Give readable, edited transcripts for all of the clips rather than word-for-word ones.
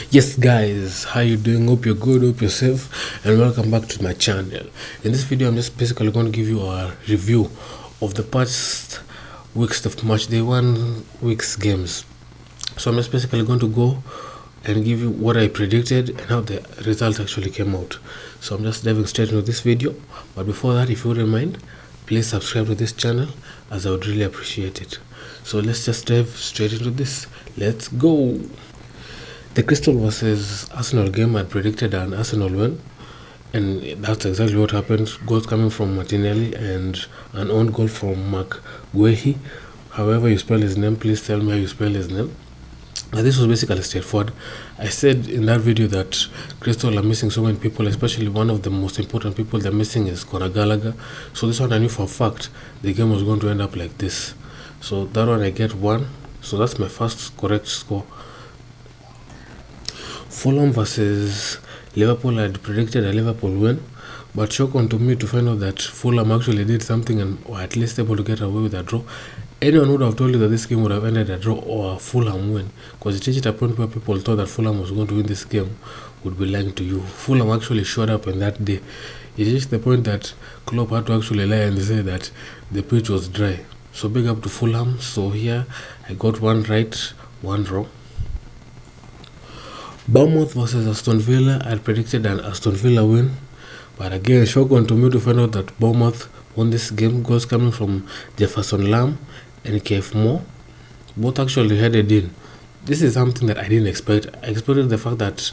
Yes guys, how you doing? Hope you're good, hope you're safe, and welcome back to my channel. In this video I'm just basically going to give you a review of the past weeks of Matchday 1 week's games. So I'm just basically going to go and give you what I predicted and how the result actually came out. So I'm just diving straight into this video, but before that, if you wouldn't mind, please subscribe to this channel as I would really appreciate it. So let's just dive straight into this. Let's go. The Crystal versus Arsenal game, I predicted an Arsenal win, and that's exactly what happened. Goals coming from Martinelli and an own goal from Mark Guehi. However you spell his name, please tell me how you spell his name. Now, this was basically straightforward. I said in that video that Crystal are missing so many people, especially one of the most important people they're missing is Conor Gallagher. So this one I knew for a fact the game was going to end up like this. So that one I get 1. So that's my first correct score. Fulham versus Liverpool, I had predicted a Liverpool win, but shock on to me to find out that Fulham actually did something and were at least able to get away with a draw. Anyone would have told you that this game would have ended a draw or a Fulham win, because it reached a point where people thought that Fulham was going to win this game would be lying to you. Fulham actually showed up on that day. It reached the point that Klopp had to actually lie and say that the pitch was dry. So big up to Fulham. So here I got 1 right, 1 wrong. Bournemouth versus Aston Villa, I predicted an Aston Villa win, but again, shock on to me to find out that Bournemouth won this game. Goals coming from Jefferson Lamb and KF Moore, both actually headed in. This is something that I didn't expect. I expected the fact that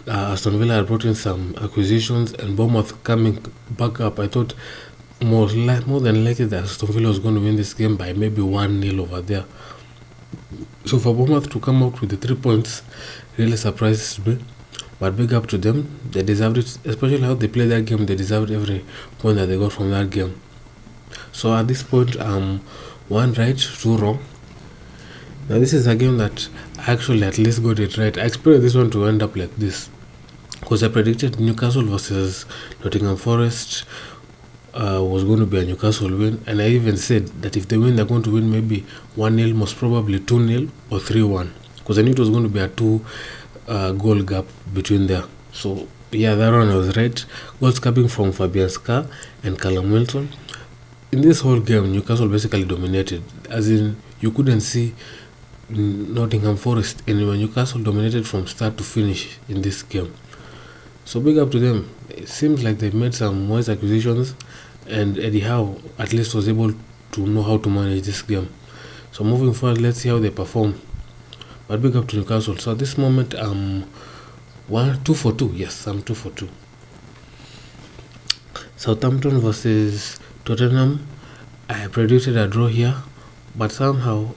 Aston Villa had brought in some acquisitions and Bournemouth coming back up. I thought more than likely that Aston Villa was going to win this game by maybe 1-0 over there. So for Bournemouth to come out with the 3 points really surprises me, but big up to them. They deserved it, especially how they played that game. They deserved every point that they got from that game. So at this point, 1 right, 2 wrong. Now this is a game that I actually at least got it right. I expected this one to end up like this, because I predicted Newcastle versus Nottingham Forest was going to be a Newcastle win, and I even said that if they win, they're going to win maybe 1-0, most probably 2-0 or 3-1, because I knew it was going to be a 2 goal gap between there. So yeah, that one I was right. Goals coming from Fabian Schär and Callum Wilson. In this whole game, Newcastle basically dominated, as in you couldn't see Nottingham Forest anywhere. Newcastle dominated from start to finish in this game. So big up to them. It seems like they've made some wise acquisitions, and Eddie Howe at least was able to know how to manage this game. So moving forward, let's see how they perform. But big up to Newcastle. So at this moment, I'm 2 for 2. Yes, I'm 2 for 2. Southampton versus Tottenham, I predicted a draw here, but somehow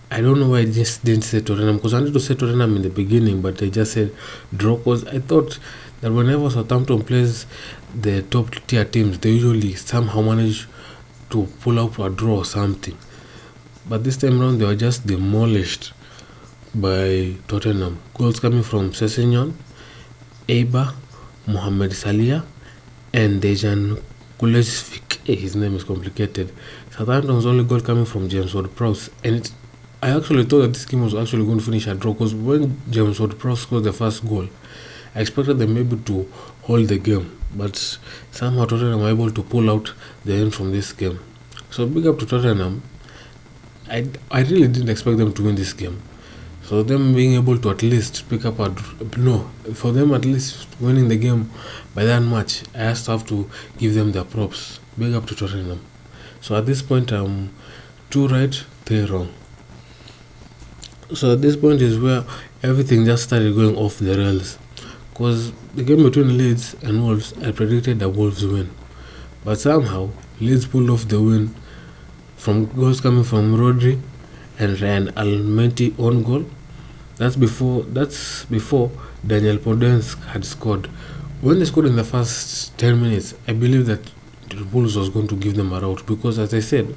I don't know why I just didn't say Tottenham, because I wanted to say Tottenham in the beginning, but they just said draw, because I thought that whenever Southampton plays the top tier teams, they usually somehow manage to pull out a draw or something. But this time around, they were just demolished by Tottenham. Goals coming from Sessegnon, Eibar, Mohamed Salah, and Dejan Kulusevski. His name is complicated. Southampton's only goal coming from James Ward-Prowse, and I actually thought that this game was actually going to finish a draw, because when James Ward-Prowse scored the first goal, I expected them maybe to hold the game, but somehow Tottenham were able to pull out the end from this game. So big up to Tottenham. I really didn't expect them to win this game. So them being able to at least pick up for them at least winning the game by that much, I just have to give them their props. Big up to Tottenham. So at this point, I'm 2 right, 3 wrong. So at this point is where everything just started going off the rails, because the game between Leeds and Wolves, I predicted the Wolves win, but somehow Leeds pulled off the win from goals coming from Rodri and Ryan Almenti own goal. That's before Daniel Podence had scored. When they scored in the first 10 minutes, I believe that the Wolves was going to give them a rout, because as I said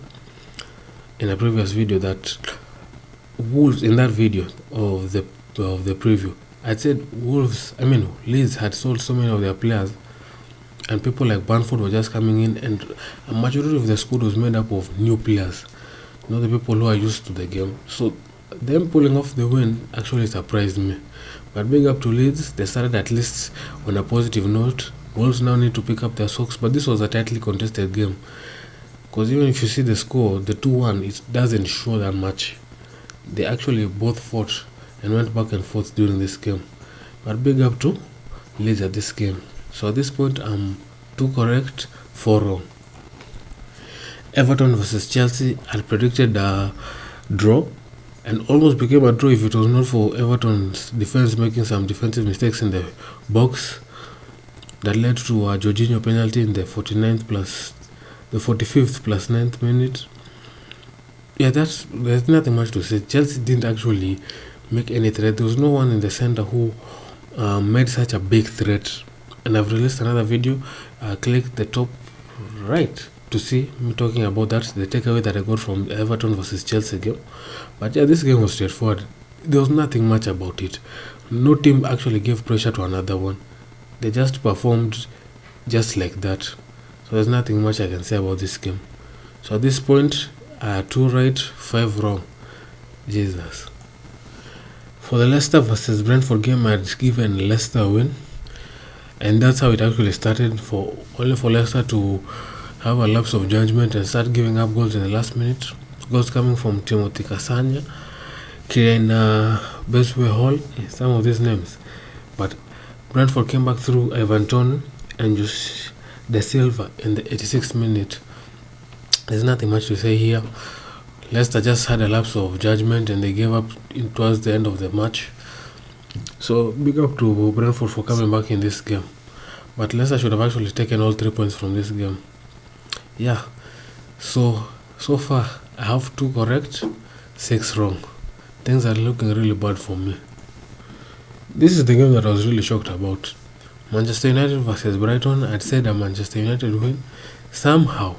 in a previous video, that Wolves, in that video of the preview, I said Leeds had sold so many of their players, and people like Bamford were just coming in, and a majority of the squad was made up of new players, not the people who are used to the game. So them pulling off the win actually surprised me. But big up to Leeds, they started at least on a positive note. Wolves now need to pick up their socks, but this was a tightly contested game. Because even if you see the score, the 2-1, it doesn't show that much. They actually both fought and went back and forth during this game. But big up to Leeds at this game. So at this point, I'm 2 correct, 4 wrong. Everton versus Chelsea, I predicted a draw and almost became a draw if it was not for Everton's defense making some defensive mistakes in the box that led to a Jorginho penalty in the 45th plus 9th minute. Yeah, there's nothing much to say. Chelsea didn't actually make any threat. There was no one in the center who made such a big threat. And I've released another video. Click the top right to see me talking about that, the takeaway that I got from Everton versus Chelsea game. But yeah, this game was straightforward. There was nothing much about it. No team actually gave pressure to another one. They just performed just like that. So there's nothing much I can say about this game. So at this point, 2 right, 5 wrong. Jesus. For the Leicester versus Brentford game, I'd given Leicester a win. And that's how it actually started, only for Leicester to have a lapse of judgment and start giving up goals in the last minute. Goals coming from Timothy Kasanya, Kieran Besway Hall, some of these names. But Brentford came back through Ivan Toney and Josh De Silva in the 86th minute. There's nothing much to say here. Leicester just had a lapse of judgment and they gave up towards the end of the match. So big up to Brentford for coming back in this game. But Leicester should have actually taken all 3 points from this game. Yeah, so far I have 2 correct, 6 wrong. Things are looking really bad for me. This is the game that I was really shocked about. Manchester United versus Brighton. I'd said a Manchester United win. Somehow,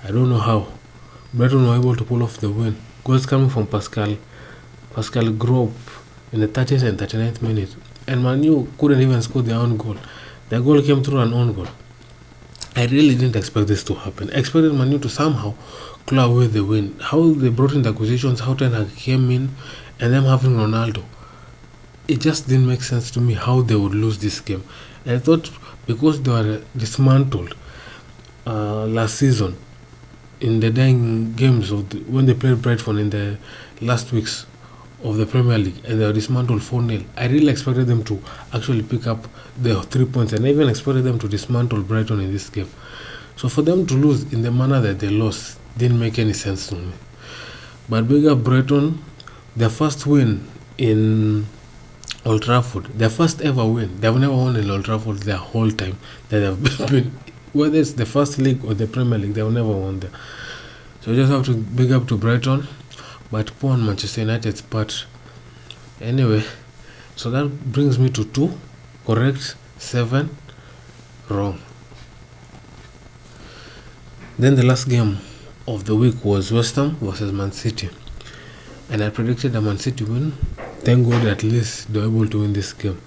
I don't know how, Brighton were able to pull off the win. Goals coming from Pascal Gropp in the 30th and 39th minute. And Man U couldn't even score their own goal. Their goal came through an own goal. I really didn't expect this to happen. I expected Man U to somehow claw away the win. How they brought in the acquisitions, how Ten Hag came in, and them having Ronaldo. It just didn't make sense to me how they would lose this game. And I thought because they were dismantled last season in the dying games when they played Brighton in the last weeks of the Premier League and they were dismantled 4-0. I really expected them to actually pick up the 3 points and I even expected them to dismantle Brighton in this game. So for them to lose in the manner that they lost didn't make any sense to me. But big up Brighton, their first win in Old Trafford, their first ever win. They've never won in Old Trafford their whole time that they've been, whether it's the first league or the Premier League, they've never won there. So you just have to big up to Brighton. But poor on Manchester United's part. Anyway, so that brings me to 2 correct, 7 wrong. Then the last game of the week was West Ham versus Man City. And I predicted a Man City win. Thank God at least they were able to win this game.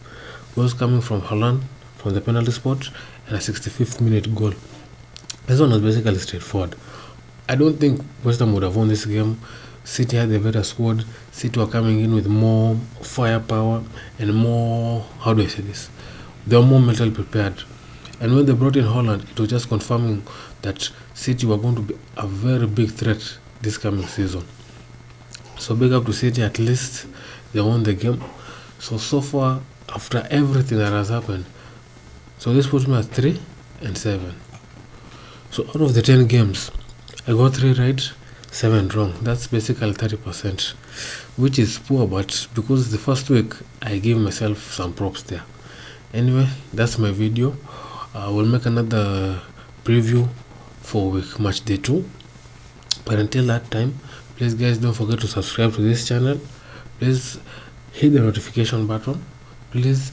Goals coming from Haaland from the penalty spot and a 65th minute goal. This one was basically straightforward. I don't think West Ham would have won this game. City had a better squad. City were coming in with more firepower and more, how do I say this? They were more mentally prepared. And when they brought in Haaland, it was just confirming that City were going to be a very big threat this coming season. So big up to City, at least they won the game. So far, after everything that has happened, so this puts me at 3 and 7. So out of the 10 games, I got 3 right, 7 wrong. That's basically 30%, which is poor, but because the first week I gave myself some props there. Anyway, that's my video. I will make another preview for week match day 2. But until that time, please guys don't forget to subscribe to this channel. Please hit the notification button. Please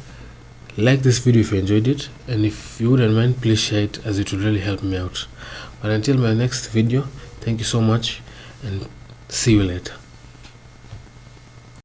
like this video if you enjoyed it, and if you wouldn't mind, please share it as it would really help me out. But until my next video, thank you so much and see you later.